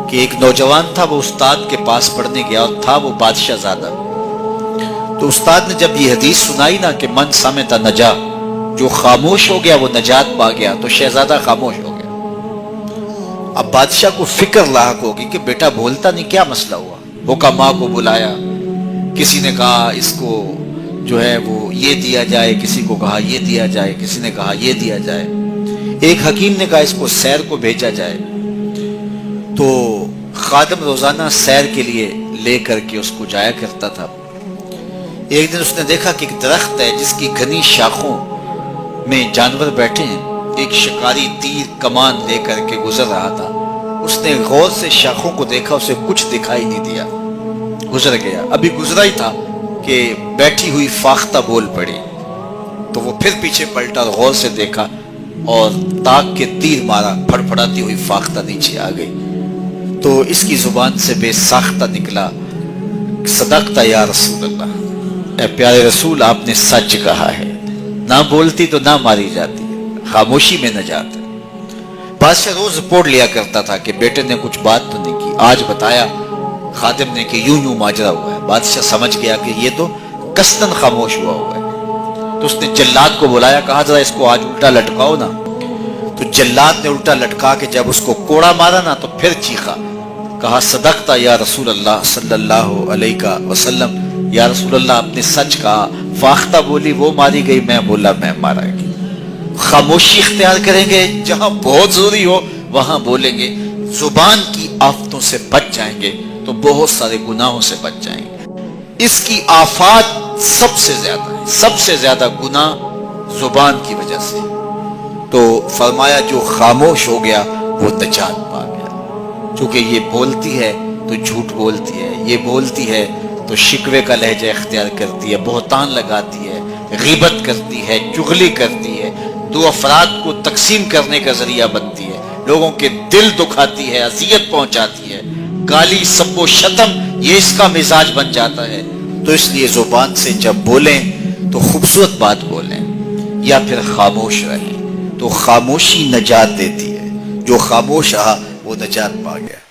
کہ ایک نوجوان تھا، وہ استاد کے پاس پڑھنے گیا اور تھا وہ بادشاہ زادہ. تو استاد نے جب یہ حدیث سنائی نا کہ من سمت نجا، جو خاموش ہو گیا وہ نجات پا گیا، تو شہزادہ خاموش ہو گیا. اب بادشاہ کو فکر لاحق ہوگی کہ بیٹا بولتا نہیں، کیا مسئلہ ہوا. حکماء کو بلایا، کسی نے کہا اس کو جو ہے وہ یہ دیا جائے، کسی کو کہا یہ دیا جائے، کسی نے کہا یہ دیا جائے. ایک حکیم نے کہا اس کو سیر کو بھیجا جائے. تو خادم روزانہ سیر کے لیے لے کر کے اس کو جایا کرتا تھا. ایک دن اس نے دیکھا کہ ایک درخت ہے جس کی گھنی شاخوں میں جانور بیٹھے ہیں. ایک شکاری تیر کمان لے کر کے گزر رہا تھا. اس نے غور سے شاخوں کو دیکھا، اسے کچھ دکھائی نہیں دیا، گزر گیا. ابھی گزرا ہی تھا کہ بیٹھی ہوئی فاختہ بول پڑی. تو وہ پھر پیچھے پلٹا اور غور سے دیکھا اور تاک کے تیر مارا، پھڑ پھڑاتی ہوئی فاختہ نیچے آ گئی. تو اس کی زبان سے بے ساختہ نکلا، صدقت یا رسول اللہ، اے پیارے رسول آپ نے سچ کہا ہے. نہ بولتی تو نہ ماری جاتی، خاموشی میں نجات ہے. بادشاہ روز رپورٹ لیا کرتا تھا کہ بیٹے نے کچھ بات تو نہیں کی. آج بتایا خادم نے کہ یوں یوں ماجرا ہوا ہے. بادشاہ سمجھ گیا کہ یہ تو قصداً خاموش ہوا ہوا ہے. تو اس نے جلاد کو بلایا، کہا ذرا اس کو آج الٹا لٹکاؤ نا. تو جلاد نے الٹا لٹکا کے جب اس کو کوڑا مارا نا تو پھر چیخا، کہا صدقت یا رسول اللہ صلی اللہ علیہ وسلم، یا رسول اللہ آپ نے سچ کہا. فاختہ بولی وہ ماری گئی، میں بولا میں مارا گئی. خاموشی اختیار کریں گے، جہاں بہت ضروری ہو وہاں بولیں گے. زبان کی آفتوں سے بچ جائیں گے تو بہت سارے گناہوں سے بچ جائیں گے. اس کی آفات سب سے زیادہ ہے، سب سے زیادہ گناہ زبان کی وجہ سے. تو فرمایا جو خاموش ہو گیا وہ نجات پا گیا. چونکہ یہ بولتی ہے تو جھوٹ بولتی ہے، یہ بولتی ہے تو شکوے کا لہجہ اختیار کرتی ہے، بہتان لگاتی ہے، غیبت کرتی ہے، چغلی کرتی ہے، دو افراد کو تقسیم کرنے کا ذریعہ بنتی ہے، لوگوں کے دل دکھاتی ہے، اذیت پہنچاتی ہے، گالی سب و شتم یہ اس کا مزاج بن جاتا ہے. تو اس لیے زبان سے جب بولیں تو خوبصورت بات بولیں یا پھر خاموش رہیں. تو خاموشی نجات دیتی ہے، جو خاموش رہا وہ نجات پا گیا.